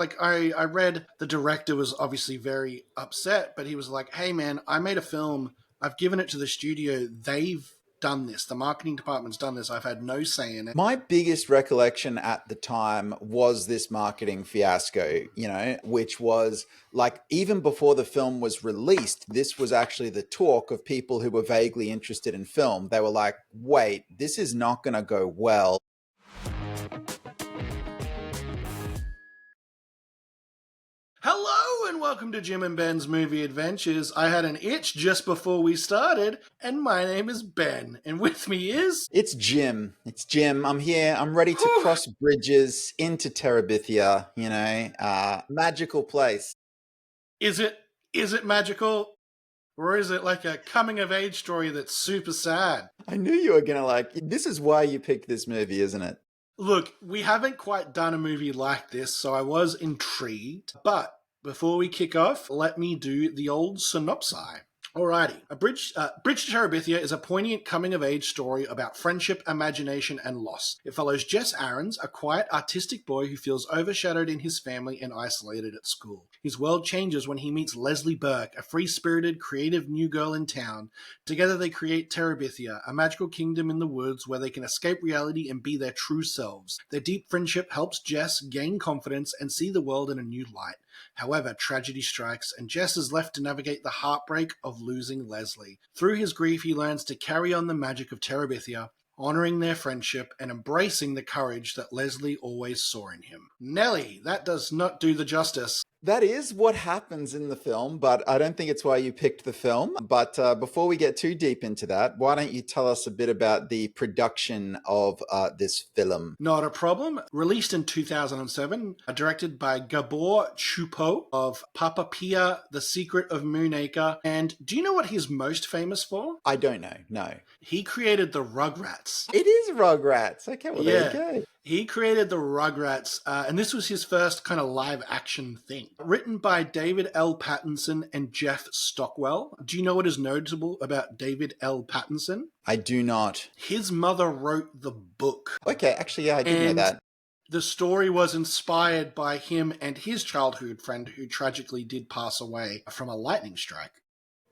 Like, I read the director was obviously very upset, but he was like, hey man, I made a film. I've given it to the studio. They've done this. The marketing department's done this. I've had no say in it. My biggest recollection at the time was this marketing fiasco, which was like even before the film was released, this was actually the talk of people who were vaguely interested in film. They were like, wait, this is not going to go well. Hello and welcome to Jim and Ben's Movie Adventures. I had an itch just before we started, and my name is Ben, and with me is... It's Jim. It's Jim. I'm here. I'm ready to cross bridges into Terabithia, magical place. Is it magical? Or is it like a coming-of-age story that's super sad? I knew you were going to this is why you picked this movie, isn't it? Look, we haven't quite done a movie like this, so I was intrigued. But before we kick off, let me do the old synopsis. Alrighty. Bridge to Terabithia is a poignant coming-of-age story about friendship, imagination, and loss. It follows Jess Aarons, a quiet, artistic boy who feels overshadowed in his family and isolated at school. His world changes when he meets Leslie Burke, a free-spirited, creative new girl in town. Together they create Terabithia, a magical kingdom in the woods where they can escape reality and be their true selves. Their deep friendship helps Jess gain confidence and see the world in a new light. However, tragedy strikes, and Jess is left to navigate the heartbreak of losing Leslie. Through his grief, he learns to carry on the magic of Terabithia, honouring their friendship and embracing the courage that Leslie always saw in him. Nelly, that does not do the justice. That is what happens in the film, but I don't think it's why you picked the film. But before we get too deep into that, why don't you tell us a bit about the production of this film? Not a problem. Released in 2007, directed by Gabor Chupo of Papa Pia, The Secret of Moonacre. And do you know what he's most famous for? I don't know, no. He created the Rugrats. It is Rugrats. Okay, well, there you go. He created the Rugrats, and this was his first kind of live-action thing. Written by David L. Pattinson and Jeff Stockwell. Do you know what is notable about David L. Pattinson? I do not. His mother wrote the book. Okay, actually, yeah, I did know that. The story was inspired by him and his childhood friend who tragically did pass away from a lightning strike.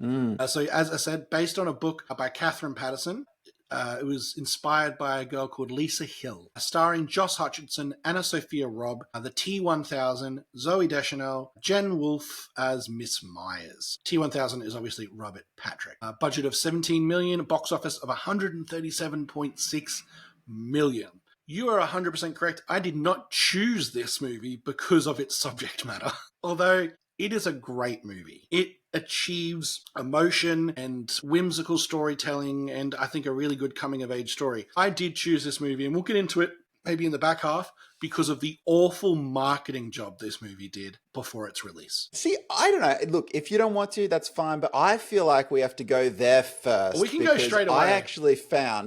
So, as I said, based on a book by Catherine Patterson. It was inspired by a girl called Lisa Hill, starring Josh Hutcherson, Anna Sophia Robb, the T-1000, Zooey Deschanel, Jen Wolfe as Miss Myers. T-1000 is obviously Robert Patrick. Budget of $17 million, box office of $137.6 million. You are 100% correct. I did not choose this movie because of its subject matter. Although it is a great movie. It achieves emotion and whimsical storytelling and I think a really good coming-of-age story. I did choose this movie, and we'll get into it maybe in the back half, because of the awful marketing job this movie did before its release. See, I don't know. Look, if you don't want to, that's fine. But I feel like we have to go there first. We can go straight away.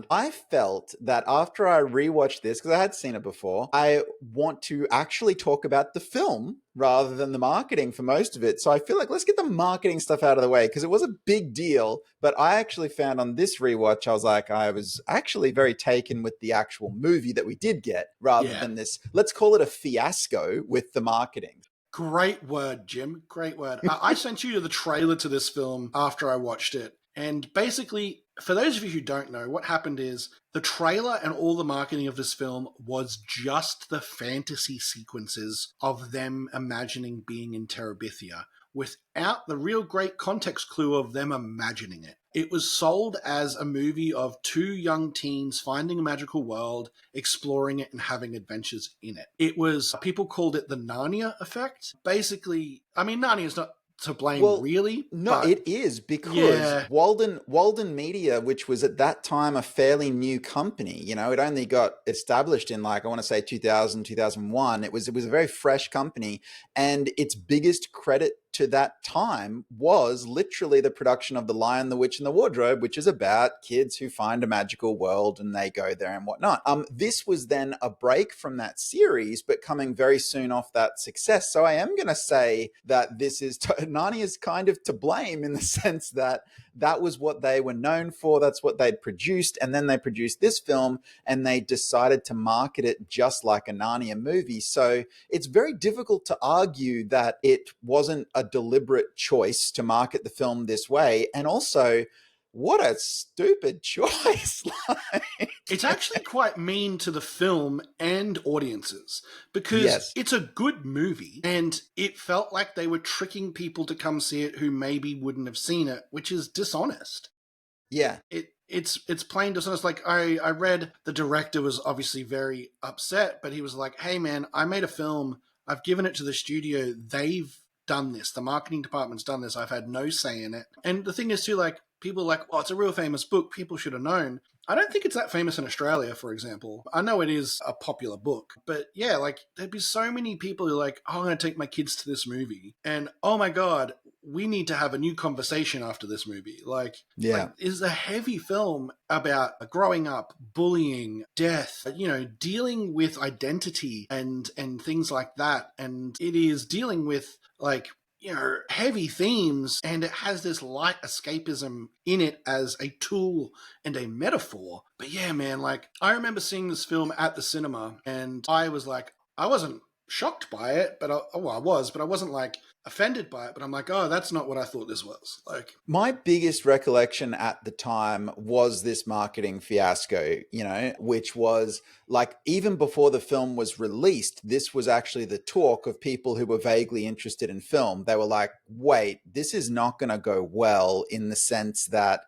I felt that after I rewatched this, because I had seen it before, I want to actually talk about the film rather than the marketing for most of it. So I feel like let's get the marketing stuff out of the way, because it was a big deal. But I actually found on this rewatch, I was actually very taken with the actual movie that we did get rather than this. Let's call it a fiasco with the marketing. Great word, Jim. Great word. I sent you the trailer to this film after I watched it. And basically, for those of you who don't know, what happened is the trailer and all the marketing of this film was just the fantasy sequences of them imagining being in Terabithia, without the real great context clue of them imagining it. It was sold as a movie of two young teens finding a magical world, exploring it, and having adventures in it. People called it the Narnia effect. Basically, I mean, Narnia is not to blame, really. No, it is, because Walden Media, which was at that time a fairly new company, it only got established in I want to say 2000, 2001. It was a very fresh company, and its biggest credit to that time was literally the production of The Lion, the Witch, and the Wardrobe, which is about kids who find a magical world and they go there and whatnot. This was then a break from that series, but coming very soon off that success. So I am going to say that this is Narnia is kind of to blame in the sense that that was what they were known for. That's what they'd produced. And then they produced this film and they decided to market it just like a Narnia movie. So it's very difficult to argue that it wasn't a deliberate choice to market the film this way. And also, what a stupid choice. It's actually quite mean to the film and audiences because Yes. it's a good movie and it felt like they were tricking people to come see it who maybe wouldn't have seen it, which is dishonest. Yeah. It's plain dishonest. Like I read the director was obviously very upset, but he was like, "Hey man, I made a film. I've given it to the studio. They've done this. The marketing department's done this. I've had no say in it." And the thing is too, like people are like, "Well, it's a real famous book. People should have known." I don't think it's that famous in Australia, for example. I know it is a popular book, but yeah, like there'd be so many people who are like, "Oh, I'm going to take my kids to this movie," and oh my god, we need to have a new conversation after this movie. Like is a heavy film about growing up, bullying, death, dealing with identity and things like that. And it is dealing with like heavy themes, and it has this light escapism in it as a tool and a metaphor. But yeah, man, like I remember seeing this film at the cinema and I was like, I wasn't shocked by it, but I was, but I wasn't like offended by it, but I'm like, oh, that's not what I thought this was. Like, my biggest recollection at the time was this marketing fiasco, which was like even before the film was released, this was actually the talk of people who were vaguely interested in film. They were like, wait, this is not going to go well, in the sense that,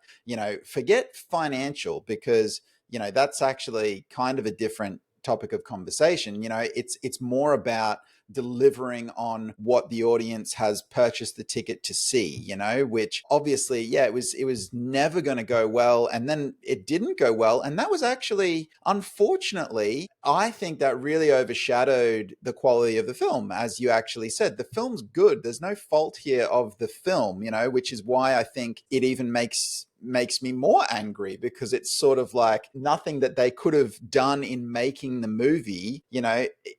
forget financial, because, that's actually kind of a different topic of conversation. It's more about delivering on what the audience has purchased the ticket to see, which obviously, yeah, it was never going to go well. And then it didn't go well. And that was actually, unfortunately, I think that really overshadowed the quality of the film. As you actually said, the film's good. There's no fault here of the film, which is why I think it even makes me more angry, because it's sort of like nothing that they could have done in making the movie,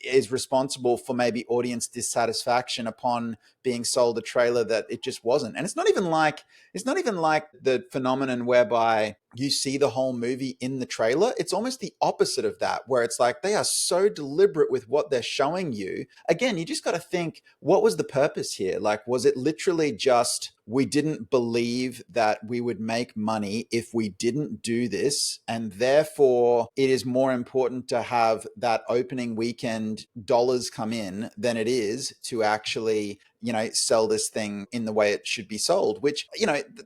is responsible for maybe audience dissatisfaction upon being sold a trailer that it just wasn't. And it's not even like the phenomenon whereby you see the whole movie in the trailer. It's almost the opposite of that, where it's like they are so deliberate with what they're showing you. Again, you just got to think, what was the purpose here? Like, was it literally just, we didn't believe that we would make money if we didn't do this, and therefore it is more important to have that opening weekend dollars come in than it is to actually sell this thing in the way it should be sold, which,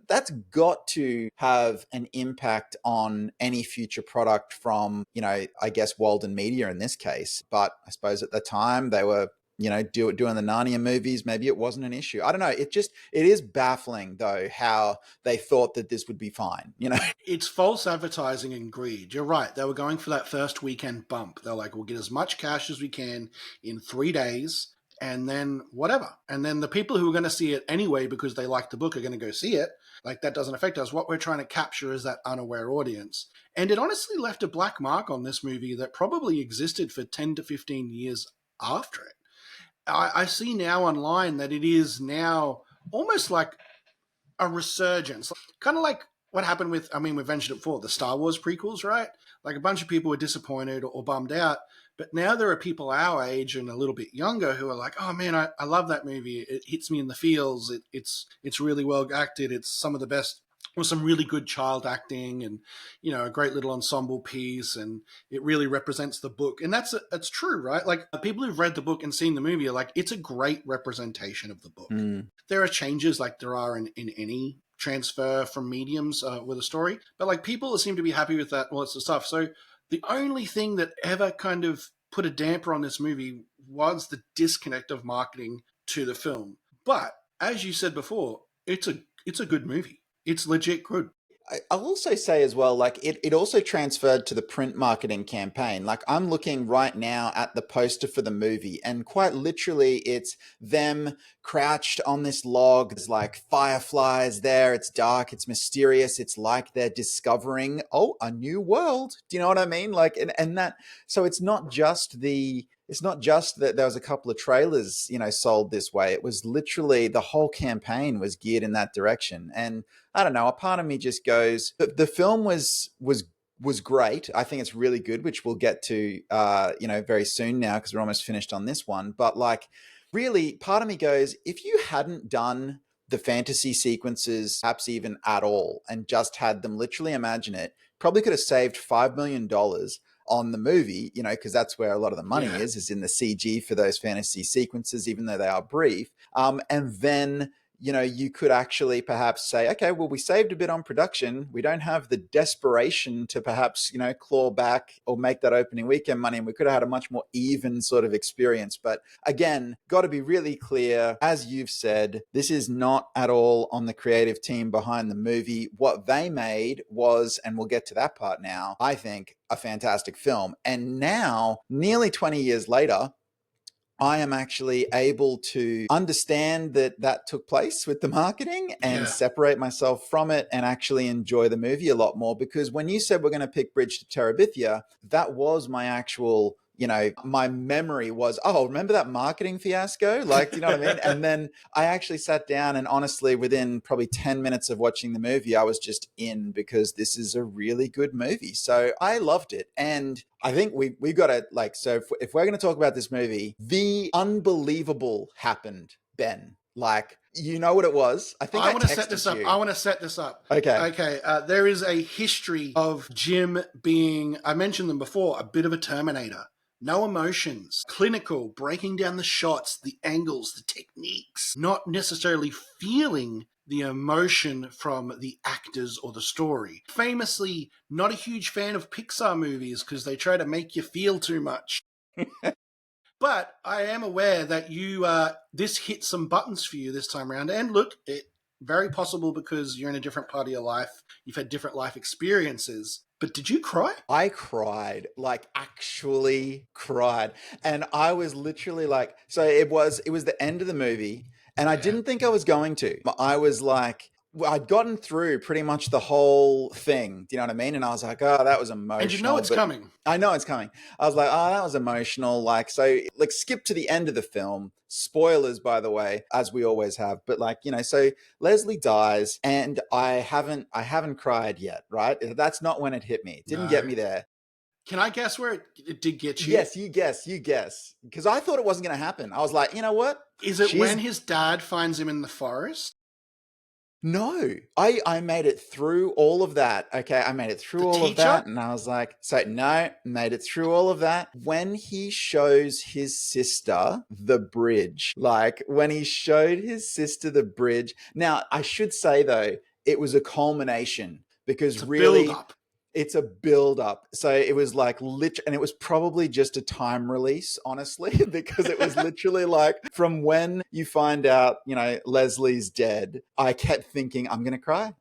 that's got to have an impact on any future product from, I guess Walden Media in this case. But I suppose at the time they were, doing the Narnia movies, maybe it wasn't an issue. I don't know. It is baffling though, how they thought that this would be fine, It's false advertising and greed. You're right. They were going for that first weekend bump. They're like, we'll get as much cash as we can in 3 days, and then whatever. And then the people who are going to see it anyway because they like the book are going to go see it. Like, that doesn't affect us. What we're trying to capture is that unaware audience. And it honestly left a black mark on this movie that probably existed for 10 to 15 years after it. I see now online that it is now almost like a resurgence, kind of like what happened with, I mean, we've mentioned it before, the Star Wars prequels, right? Like a bunch of people were disappointed or bummed out, but now there are people our age and a little bit younger who are like, oh man, I love that movie. It hits me in the feels. It's really well acted. It's some of the best, with some really good child acting and, a great little ensemble piece. And it really represents the book. And that's true, right? Like people who've read the book and seen the movie are like, it's a great representation of the book. There are changes like there are in any transfer from mediums with a story, but like people seem to be happy with that, lots of stuff. So the only thing that ever kind of put a damper on this movie was the disconnect of marketing to the film. But as you said before, it's a good movie. It's legit good. I'll also say as well, like it also transferred to the print marketing campaign. Like I'm looking right now at the poster for the movie, and quite literally it's them crouched on this log. There's like fireflies there. It's dark. It's mysterious. It's like they're discovering, a new world. Do you know what I mean? Like, and that, so it's not just the it's not just that there was a couple of trailers, sold this way. It was literally the whole campaign was geared in that direction. And I don't know, a part of me just goes, the film was great. I think it's really good, which we'll get to, very soon now because we're almost finished on this one. But like, really, part of me goes, if you hadn't done the fantasy sequences, perhaps even at all, and just had them literally imagine it, probably could have saved $5 million on the movie, because that's where a lot of the money is in the CG for those fantasy sequences, even though they are brief. And then you could actually perhaps say, okay, well, we saved a bit on production. We don't have the desperation to perhaps, claw back or make that opening weekend money. And we could have had a much more even sort of experience. But again, got to be really clear, as you've said, this is not at all on the creative team behind the movie. What they made was, and we'll get to that part now, I think, a fantastic film. And now, nearly 20 years later, I am actually able to understand that took place with the marketing and separate myself from it and actually enjoy the movie a lot more. Because when you said we're going to pick Bridge to Terabithia, that was my actual, my memory was, oh, remember that marketing fiasco? Like, you know what I mean? And then I actually sat down and honestly, within probably 10 minutes of watching the movie, I was just in because this is a really good movie. So I loved it. And I think we got to so if we're going to talk about this movie, the unbelievable happened, Ben. Like, you know what it was? I think I want to set this up. you. I want to set this up. Okay. Okay. There is a history of Jim being, I mentioned them before, a bit of a Terminator. No emotions, clinical, breaking down the shots, the angles, the techniques, not necessarily feeling the emotion from the actors or the story. Famously, not a huge fan of Pixar movies because they try to make you feel too much. But I am aware that you this hit some buttons for you this time around. And look, it very possible because you're in a different part of your life. You've had different life experiences. But did you cry? I cried, actually cried. And I was literally so it was the end of the movie. And I didn't think I was going to. I was like, I'd gotten through pretty much the whole thing. Do you know what I mean? And I was like, oh, that was emotional. And you know it's coming. I know it's coming. I was like, oh, that was emotional. Skip to the end of the film. Spoilers, by the way, as we always have. But so Leslie dies, and I haven't cried yet, right? That's not when it hit me. It didn't get me there. Can I guess where it did get you? Yes, you guess. Because I thought it wasn't going to happen. I was like, you know what? Is it when his dad finds him in the forest? No, I made it through all of that. Okay, I made it through all of that. And I was like, made it through all of that. When he shows his sister the bridge, when he showed his sister the bridge. Now, I should say, though, it was a culmination because really... build up. It's a build up. So it was and it was probably just a time release, honestly, because it was literally from when you find out, Leslie's dead, I kept thinking, I'm going to cry.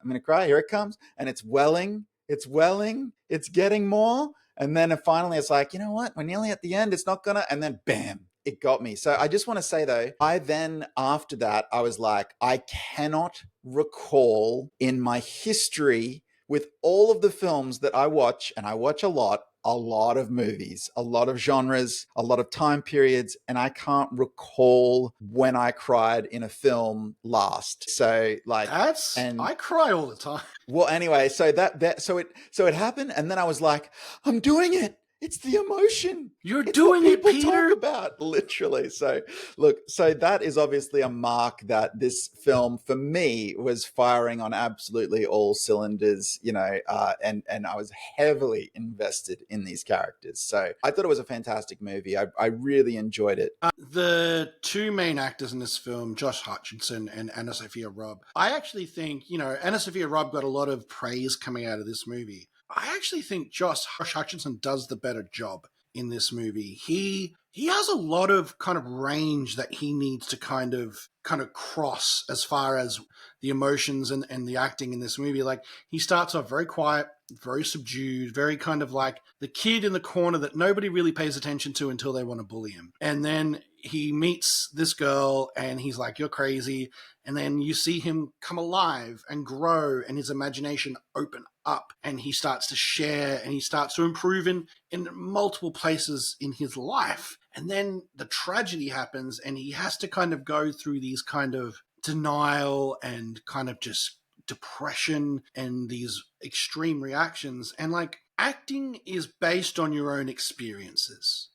Here it comes. And it's welling. It's getting more. And then finally it's like, you know what? We're nearly at the end. It's not gonna. And then bam, it got me. So I just want to say though, after that, I was like, I cannot recall in my history with all of the films that I watch, and I watch a lot of movies, a lot of genres, a lot of time periods, and I can't recall when I cried in a film last. So I cry all the time. Well, anyway, so it happened, and then I was like, I'm doing it. It's the emotion. It's doing what people it, Peter. Talk about literally. So look, that is obviously a mark that this film for me was firing on absolutely all cylinders, and I was heavily invested in these characters. So I thought it was a fantastic movie. I really enjoyed it. The two main actors in this film, Josh Hutcherson and Anna Sophia Robb, I actually think, Anna Sophia Robb got a lot of praise coming out of this movie. I actually think Josh Hutcherson does the better job in this movie. He has a lot of kind of range that he needs to kind of cross as far as the emotions and the acting in this movie. He starts off very quiet, very subdued, very kind of like the kid in the corner that nobody really pays attention to until they want to bully him. And then he meets this girl and he's like, you're crazy. And then you see him come alive and grow and his imagination open up and he starts to share and he starts to improve in multiple places in his life. And then the tragedy happens, and he has to kind of go through these kind of denial and kind of just depression and these extreme reactions. And like, acting is based on your own experiences.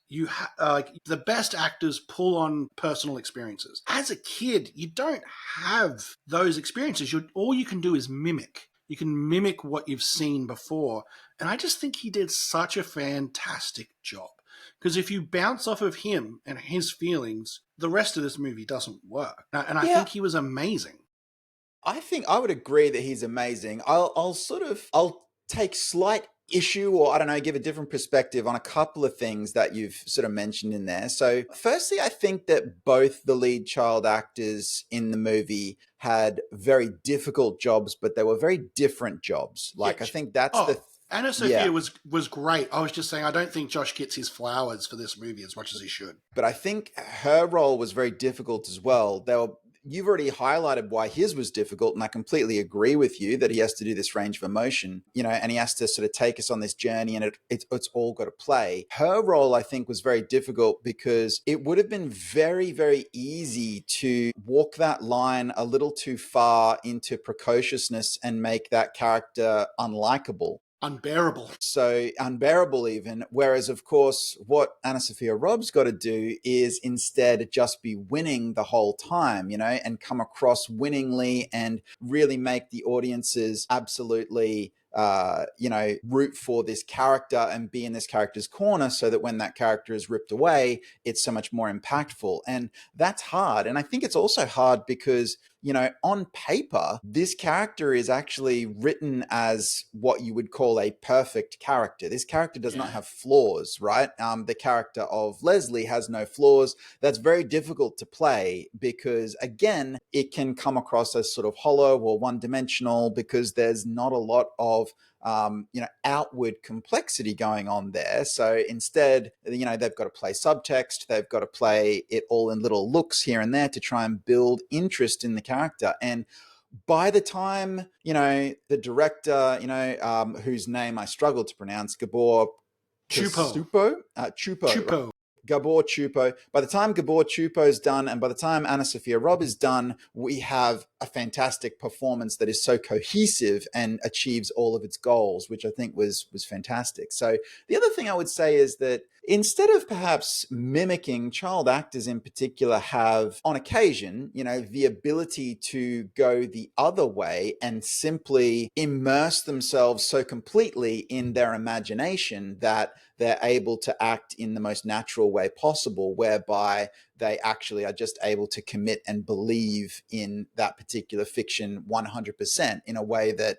Like, the best actors pull on personal experiences. As a kid, you don't have those experiences. All you can do is mimic. You can mimic what you've seen before. And I just think he did such a fantastic job. Because if you bounce off of him and his feelings, the rest of this movie doesn't work. And I Yeah, think he was amazing. I think I would agree that he's amazing. I'll take slight issue, or I don't know, give a different perspective on a couple of things that you've sort of mentioned in there. So firstly, I think that both the lead child actors in the movie had very difficult jobs, but they were very different jobs. Yeah. Like, I think that's Oh, Anna yeah. Sophia was great. I was just saying, I don't think Josh gets his flowers for this movie as much as he should. But I think her role was very difficult as well. You've already highlighted why his was difficult, and I completely agree with you that he has to do this range of emotion, and he has to sort of take us on this journey, and it's all got to play. Her role, I think, was very difficult because it would have been very, very easy to walk that line a little too far into precociousness and make that character unlikable. Unbearable. So unbearable even. Whereas, of course, what Anna Sophia Robb's got to do is instead just be winning the whole time, and come across winningly and really make the audiences absolutely root for this character and be in this character's corner, so that when that character is ripped away, it's so much more impactful. And that's hard. And I think it's also hard because, on paper, this character is actually written as what you would call a perfect character. This character does not have flaws, right? The character of Leslie has no flaws. That's very difficult to play because, again, it can come across as sort of hollow or one-dimensional because there's not a lot of outward complexity going on there. So instead, they've got to play subtext. They've got to play it all in little looks here and there to try and build interest in the character. And by the time, the director, whose name I struggled to pronounce, Gabor Chupo. Chupo, right? Gabor Chupo. By the time Gabor Chupo is done, and by the time Anna Sophia Robb is done, we have a fantastic performance that is so cohesive and achieves all of its goals, which I think was fantastic. So the other thing I would say is that instead of perhaps mimicking, child actors in particular have, on occasion, the ability to go the other way and simply immerse themselves so completely in their imagination that they're able to act in the most natural way possible, whereby they actually are just able to commit and believe in that particular fiction 100% in a way that,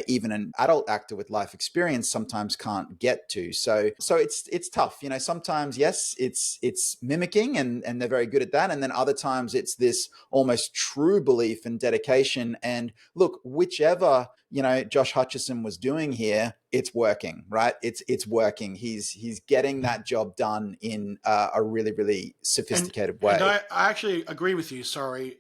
even an adult actor with life experience sometimes can't get to. So it's tough. Sometimes, yes, it's mimicking and they're very good at that. And then other times it's this almost true belief and dedication. And look, whichever, Josh Hutcherson was doing here, it's working, right? It's working. He's getting that job done in a really, really sophisticated way. And I actually agree with you,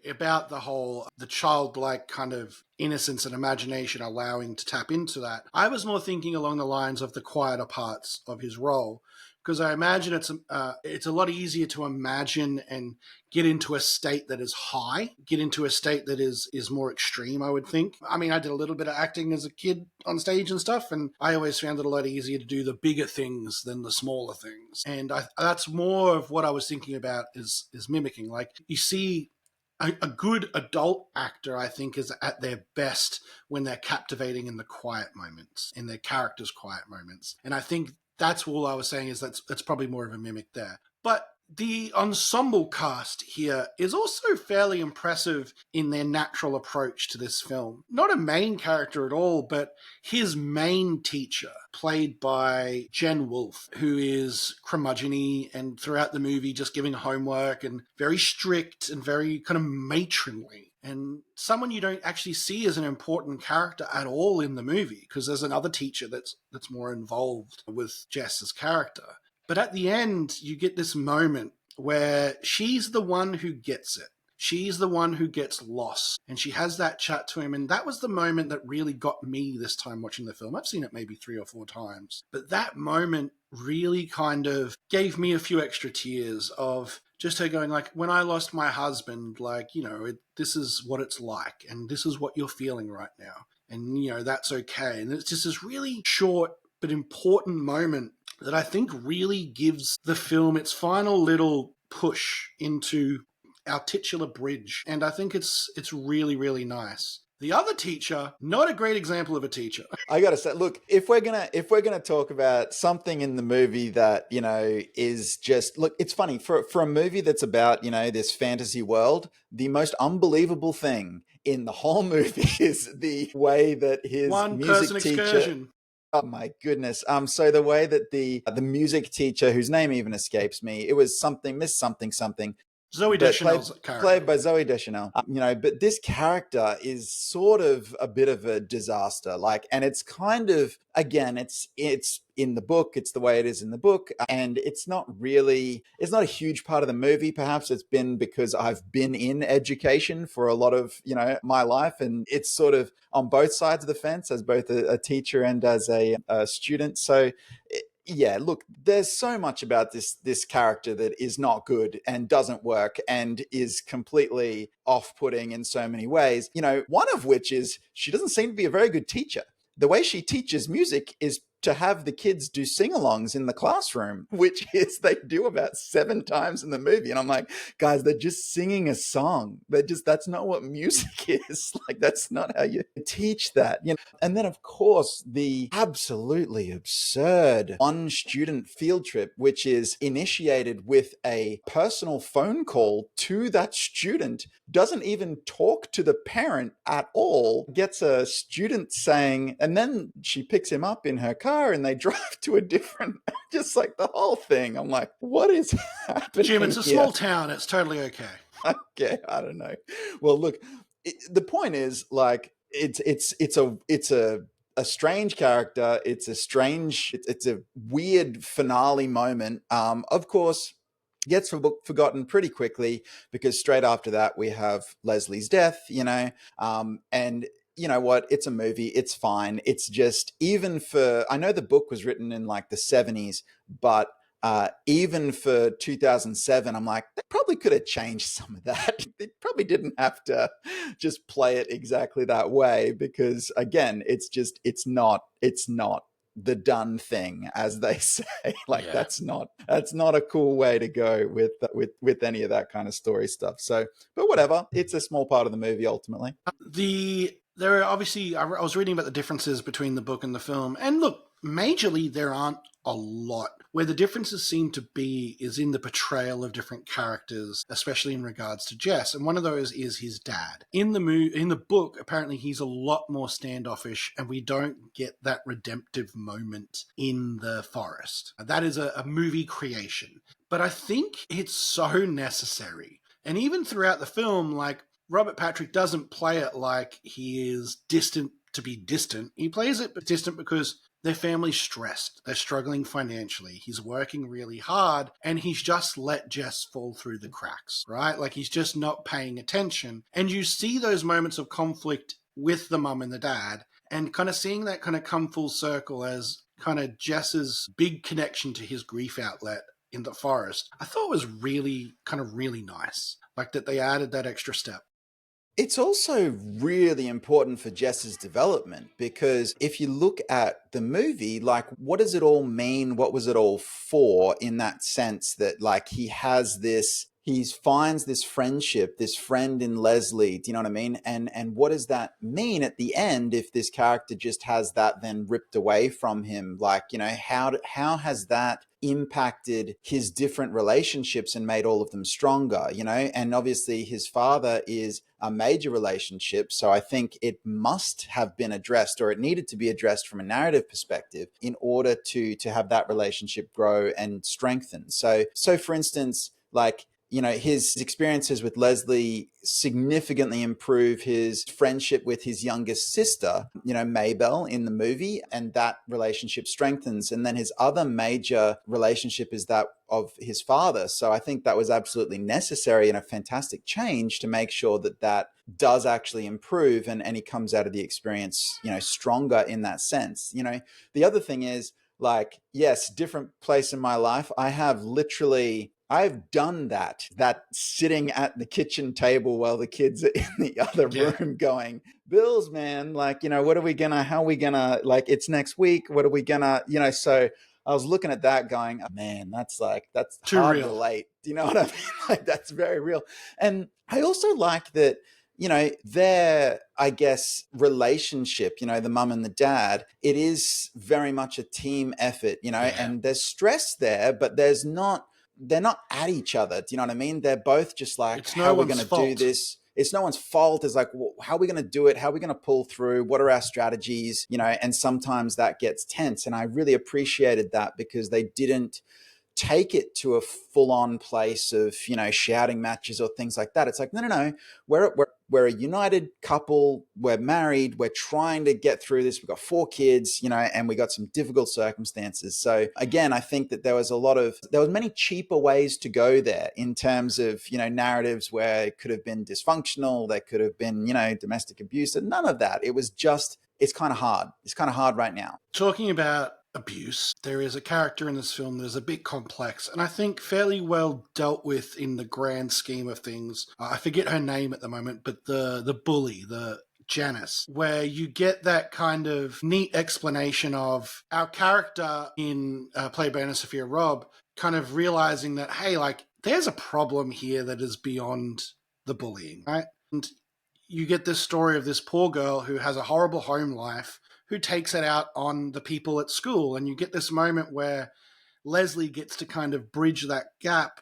about the childlike kind of innocence and imagination allowing to tap into that. I was more thinking along the lines of the quieter parts of his role, because I imagine it's a lot easier to imagine and get into a state that is high, get into a state that is more extreme, I would think. I mean, I did a little bit of acting as a kid on stage and stuff, and I always found it a lot easier to do the bigger things than the smaller things. And that's more of what I was thinking about is mimicking. Like, you see a good adult actor, I think, is at their best when they're captivating in the quiet moments, in their characters' quiet moments. And I think that's all I was saying, is that's probably more of a mimic there. But the ensemble cast here is also fairly impressive in their natural approach to this film. Not a main character at all, but his main teacher, played by Jen Wolfe, who is curmudgeon-y and throughout the movie just giving homework and very strict and very kind of matronly. And someone you don't actually see as an important character at all in the movie, because there's another teacher that's more involved with Jess's character. But at the end, you get this moment where she's the one who gets it. she's the one who gets lost, and she has that chat to him. And that was the moment that really got me this time watching the film. I've seen it maybe 3 or 4 times, but that moment really kind of gave me a few extra tears of just her going like, when I lost my husband, like, this is what it's like, and this is what you're feeling right now, and that's okay. And it's just this really short but important moment that I think really gives the film its final little push into our titular bridge. And I think it's really, really nice. The other teacher, not a great example of a teacher. I gotta say, look, if we're gonna talk about something in the movie that is just, look, it's funny for a movie that's about this fantasy world. The most unbelievable thing in the whole movie is the way that his one music person teacher. excursion. Oh my goodness. So the way that the music teacher, whose name even escapes me, it was Miss something. Zooey Deschanel's character. Played by Zooey Deschanel. But this character is sort of a bit of a disaster. And it's kind of, again, it's in the book. It's the way it is in the book. And it's not a huge part of the movie. Perhaps it's been because I've been in education for a lot of, my life. And it's sort of on both sides of the fence as both a teacher and as a student. So yeah, look, there's so much about this character that is not good and doesn't work and is completely off-putting in so many ways. One of which is she doesn't seem to be a very good teacher. The way she teaches music is to have the kids do sing-alongs in the classroom, which is they do about 7 times in the movie. And I'm like, guys, they're just singing a song. That's not what music is. That's not how you teach that. And then, of course, the absolutely absurd one-student field trip, which is initiated with a personal phone call to that student, doesn't even talk to the parent at all, gets a student saying, and then she picks him up in her car and they drive to a different, just like the whole thing. I'm like, what is happening? Jim, it's a small town. It's totally okay. Okay, I don't know. Well, look, the point is, it's a strange character. It's a weird finale moment. Of course, gets forgotten pretty quickly because straight after that we have Leslie's death, and you know what? It's a movie. It's fine. It's just, I know the book was written in the 70s, but even for 2007, I'm like, they probably could have changed some of that. They probably didn't have to just play it exactly that way because, again, it's not the done thing, as they say. That's not a cool way to go with any of that kind of story stuff. So, but whatever. It's a small part of the movie ultimately. There are obviously, I was reading about the differences between the book and the film, and look, majorly there aren't a lot. Where the differences seem to be is in the portrayal of different characters, especially in regards to Jess. And one of those is his dad. In the book, apparently he's a lot more standoffish, and we don't get that redemptive moment in the forest. That is a movie creation. But I think it's so necessary. And even throughout the film, Robert Patrick doesn't play it like he is distant to be distant. He plays it distant because their family's stressed. They're struggling financially. He's working really hard, and he's just let Jess fall through the cracks, right? He's just not paying attention. And you see those moments of conflict with the mum and the dad, and kind of seeing that kind of come full circle as kind of Jess's big connection to his grief outlet in the forest. I thought was really nice. That they added that extra step. It's also really important for Jess's development because if you look at the movie, what does it all mean? What was it all for, in that sense that he finds this friendship, this friend in Leslie, do you know what I mean? And what does that mean at the end if this character just has that then ripped away from him? How has that impacted his different relationships and made all of them stronger, And obviously his father is a major relationship. So I think it must have been addressed, or it needed to be addressed from a narrative perspective in order to have that relationship grow and strengthen. So for instance, his experiences with Leslie significantly improve his friendship with his youngest sister, Maybelle, in the movie, and that relationship strengthens. And then his other major relationship is that of his father. So I think that was absolutely necessary and a fantastic change to make sure that that does actually improve, and he comes out of the experience, stronger in that sense. The other thing is, like, yes, different place in my life. I've done that sitting at the kitchen table while the kids are in the other room going, Bills, man, like, how are we gonna, like, it's next week. What are we gonna, so I was looking at that going, oh, man, that's Too hard real. to relate. Do you know what I mean? Like, that's very real. And I also like that, their, I guess, relationship, the mum and the dad, it is very much a team effort, and there's stress there, but they're not at each other. Do you know what I mean? They're both just like, It's how no are we one's going to do fault. this? It's no one's fault. It's like, well, how are we going to do it? How are we going to pull through? What are our strategies? And sometimes that gets tense. And I really appreciated that because they didn't take it to a full-on place of shouting matches or things like that. It's like, no, we're a united couple, we're married, we're trying to get through this, we've got 4 kids, and we got some difficult circumstances. So again, I think that there was many cheaper ways to go there in terms of narratives where it could have been dysfunctional, there could have been domestic abuse, and none of that. It was just, it's kind of hard right now. Talking about abuse, there is a character in this film that is a bit complex and I think fairly well dealt with in the grand scheme of things. I forget her name at the moment, but the bully, the Janice, where you get that kind of neat explanation of our character played by Anna Sophia Robb, kind of realizing that, hey, like, there's a problem here that is beyond the bullying, right? And you get this story of this poor girl who has a horrible home life, who takes it out on the people at school. And you get this moment where Leslie gets to kind of bridge that gap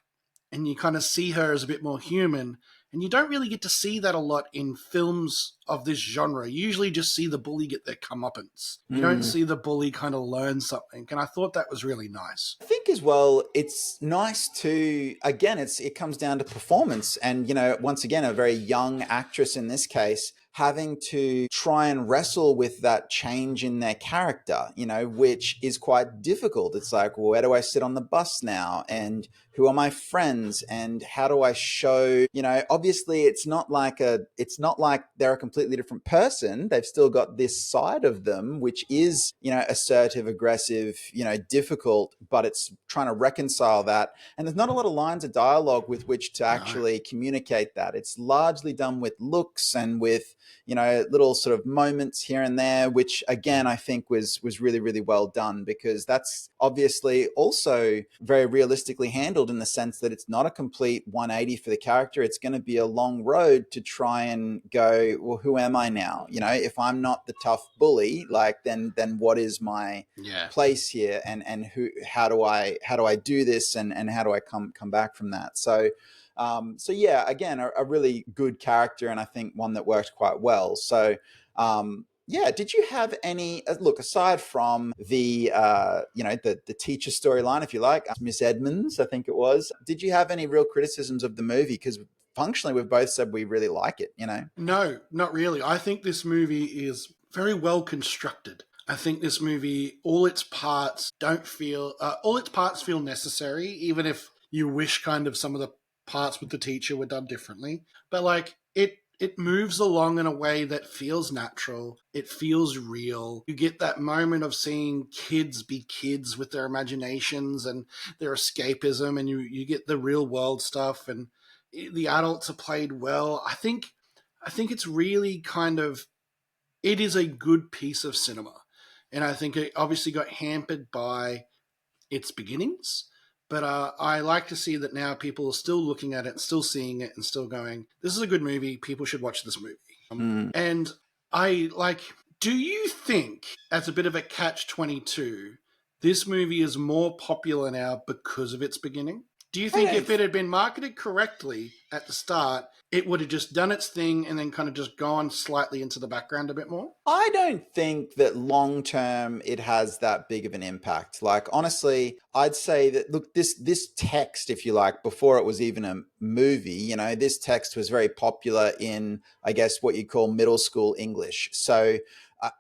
and you kind of see her as a bit more human. And you don't really get to see that a lot in films of this genre. You usually just see the bully get their comeuppance. You don't see the bully kind of learn something. And I thought that was really nice. I think as well, it's nice to, again, it comes down to performance. And, once again, a very young actress in this case, having to try and wrestle with that change in their character, which is quite difficult. It's like, well, where do I sit on the bus now? And who are my friends? And how do I show, obviously it's not like they're a completely different person. They've still got this side of them, which is, assertive, aggressive, difficult, but it's trying to reconcile that. And there's not a lot of lines of dialogue with which to actually communicate that. It's largely done with looks and with, little sort of moments here and there, which again, I think was really, really well done, because that's obviously also very realistically handled in the sense that it's not a complete 180 for the character. It's going to be a long road to try and go, well, who am I now? If I'm not the tough bully, like, then what is my place here? And how do I do this? And how do I come back from that? So yeah, again, a really good character, and I think one that worked quite well. So, yeah, did you have any look aside from the the teacher storyline, if you like, Miss Edmonds, I think it was? Did you have any real criticisms of the movie? Because functionally, we've both said we really like it. No, not really. I think this movie is very well constructed. I think this movie, all its parts feel necessary, even if you wish kind of some of the parts with the teacher were done differently. But like it moves along in a way that feels natural. It feels real. You get that moment of seeing kids be kids with their imaginations and their escapism, and you get the real world stuff, and the adults are played well. I think it's really kind of, it is a good piece of cinema. And I think it obviously got hampered by its beginnings. But I like to see that now people are still looking at it, still seeing it, and still going, this is a good movie. People should watch this movie. And I like, do you think, as a bit of a catch-22, this movie is more popular now because of its beginning? Do you think if it had been marketed correctly at the start, it would have just done its thing and then kind of just gone slightly into the background a bit more? I don't think that long term it has that big of an impact. Like, honestly, I'd say that, look, this text, if you like, before it was even a movie, this text was very popular in, I guess, what you call middle school English. So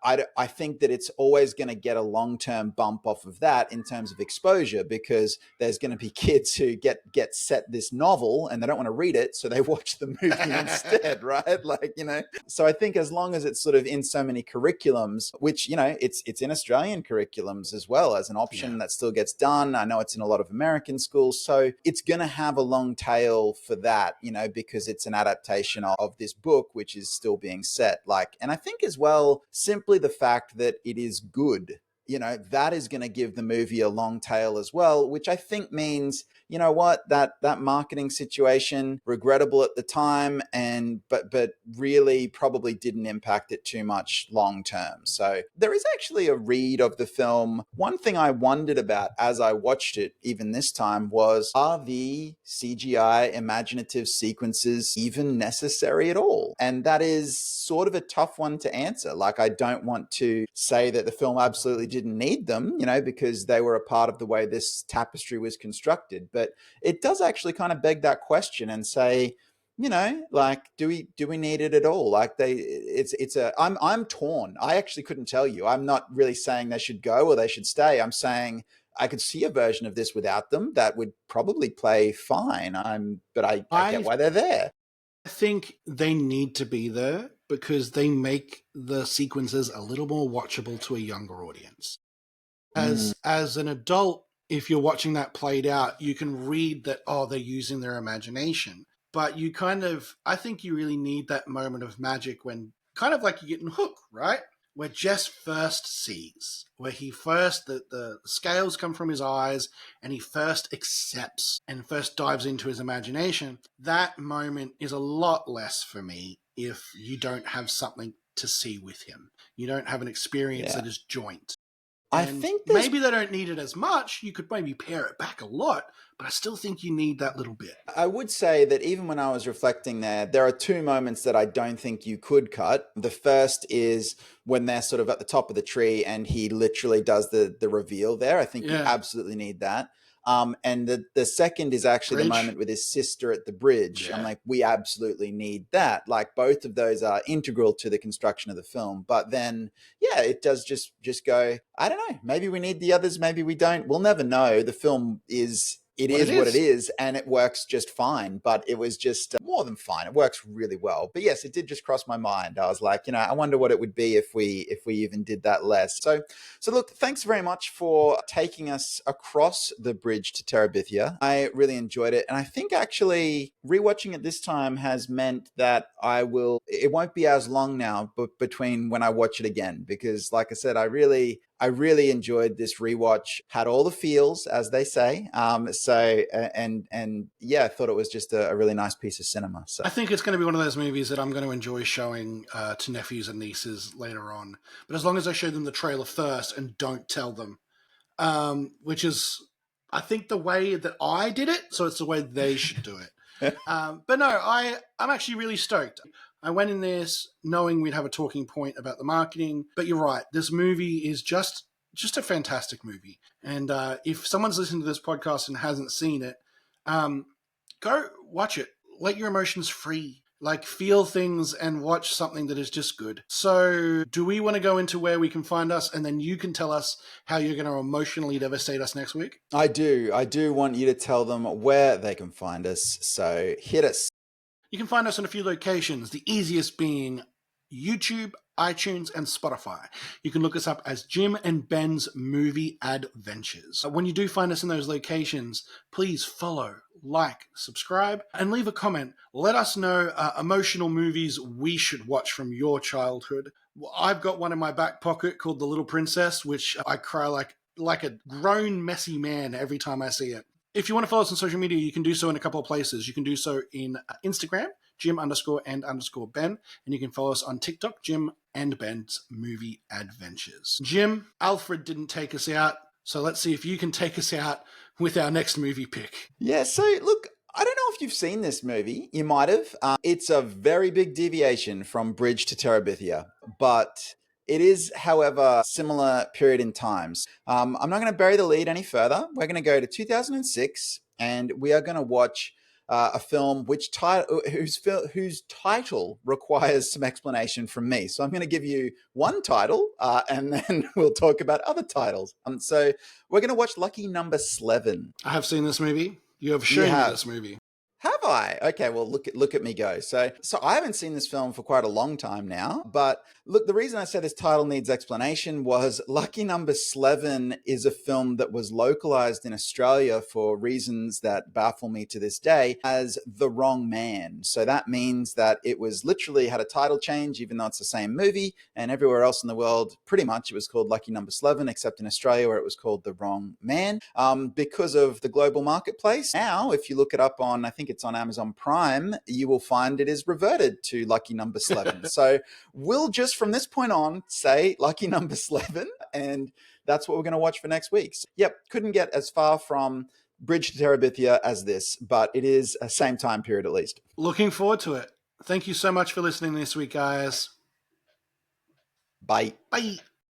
I think that it's always going to get a long-term bump off of that in terms of exposure, because there's going to be kids who get set this novel and they don't want to read it, so they watch the movie instead, right? Like, so I think as long as it's sort of in so many curriculums, which, it's in Australian curriculums as well as an option that still gets done. I know it's in a lot of American schools. So it's going to have a long tail for that, because it's an adaptation of this book, which is still being set. Like, and I think as well, simply the fact that it is good, that is going to give the movie a long tail as well, which I think means, you know what, that marketing situation, regrettable at the time, but really probably didn't impact it too much long term. So there is actually a read of the film. One thing I wondered about as I watched it, even this time, was, are the CGI imaginative sequences even necessary at all? And that is sort of a tough one to answer. Like, I don't want to say that the film absolutely didn't need them, because they were a part of the way this tapestry was constructed. But it does actually kind of beg that question and say, like, do we need it at all? Like, I'm torn. I actually couldn't tell you. I'm not really saying they should go or they should stay. I'm saying I could see a version of this without them that would probably play fine. But I get why they're there. I think they need to be there because they make the sequences a little more watchable to a younger audience. As an adult, if you're watching that played out, you can read that, they're using their imagination. But I think you really need that moment of magic when, kind of like you get in Hook, right? Where Jess first sees, where the scales come from his eyes and he first accepts and first dives into his imagination. That moment is a lot less for me if you don't have something to see with him. You don't have an experience that is joint. I think maybe they don't need it as much. You could maybe pare it back a lot, but I still think you need that little bit. I would say that even when I was reflecting there are two moments that I don't think you could cut. The first is when they're sort of at the top of the tree and he literally does the reveal there. I think you absolutely need that. And the second is actually the moment with his sister at the bridge. I'm like, we absolutely need that. Like, both of those are integral to the construction of the film. But then, it does just go, I don't know, maybe we need the others, maybe we don't. We'll never know. The film is what it is, and it works just fine. But it was just more than fine. It works really well. But yes, it did just cross my mind. I was like, I wonder what it would be if we even did that less. So look, thanks very much for taking us across the bridge to Terabithia. I really enjoyed it, and I think actually rewatching it this time has meant that it won't be as long now, but between when I watch it again, because like I said, I really enjoyed this rewatch. Had all the feels, as they say. I thought it was just a really nice piece of cinema. So I think it's going to be one of those movies that I'm going to enjoy showing to nephews and nieces later on. But as long as I show them the trailer first and don't tell them, which is, I think, the way that I did it. So it's the way they should do it. But no, I'm actually really stoked. I went in this knowing we'd have a talking point about the marketing, but you're right. This movie is just a fantastic movie. And if someone's listening to this podcast and hasn't seen it, go watch it. Let your emotions free. Like, feel things and watch something that is just good. So do we want to go into where we can find us, and then you can tell us how you're going to emotionally devastate us next week? I do want you to tell them where they can find us. So hit us. You can find us in a few locations, the easiest being YouTube, iTunes, and Spotify. You can look us up as Jim and Ben's Movie Adventures. When you do find us in those locations, please follow, like, subscribe, and leave a comment. Let us know emotional movies we should watch from your childhood. I've got one in my back pocket called The Little Princess, which I cry like a grown, messy man every time I see it. If you want to follow us on social media, you can do so in a couple of places. You can do so in Instagram, Jim_and_Ben, and you can follow us on TikTok, Jim and Ben's Movie Adventures. Jim, Alfred didn't take us out, so let's see if you can take us out with our next movie pick. Yeah, so look, I don't know if you've seen this movie. You might have. It's a very big deviation from Bridge to Terabithia, but It is, however, similar period in times. I'm not going to bury the lead any further. We're going to go to 2006, and we are going to watch a film whose title requires some explanation from me. So I'm going to give you one title, and then we'll talk about other titles. So we're going to watch Lucky Number 11. I have seen this movie. You have You shown me have. this movie. Have I? Okay, well look at me go. So I haven't seen this film for quite a long time now, but look, the reason I said this title needs explanation was Lucky Number 11 is a film that was localized in Australia for reasons that baffle me to this day as The Wrong Man. So that means that it was literally had a title change even though it's the same movie, and everywhere else in the world pretty much it was called Lucky Number 11 except in Australia where it was called The Wrong Man because of the global marketplace. Now, if you look it up on, I think it's on Amazon Prime, you will find it is reverted to Lucky Number 11. So we'll just from this point on say Lucky Number 11, and that's what we're going to watch for next week. So, yep, couldn't get as far from Bridge to Terabithia as this, but it is a same time period at least. Looking forward to it. Thank you so much for listening this week, guys. Bye. Bye.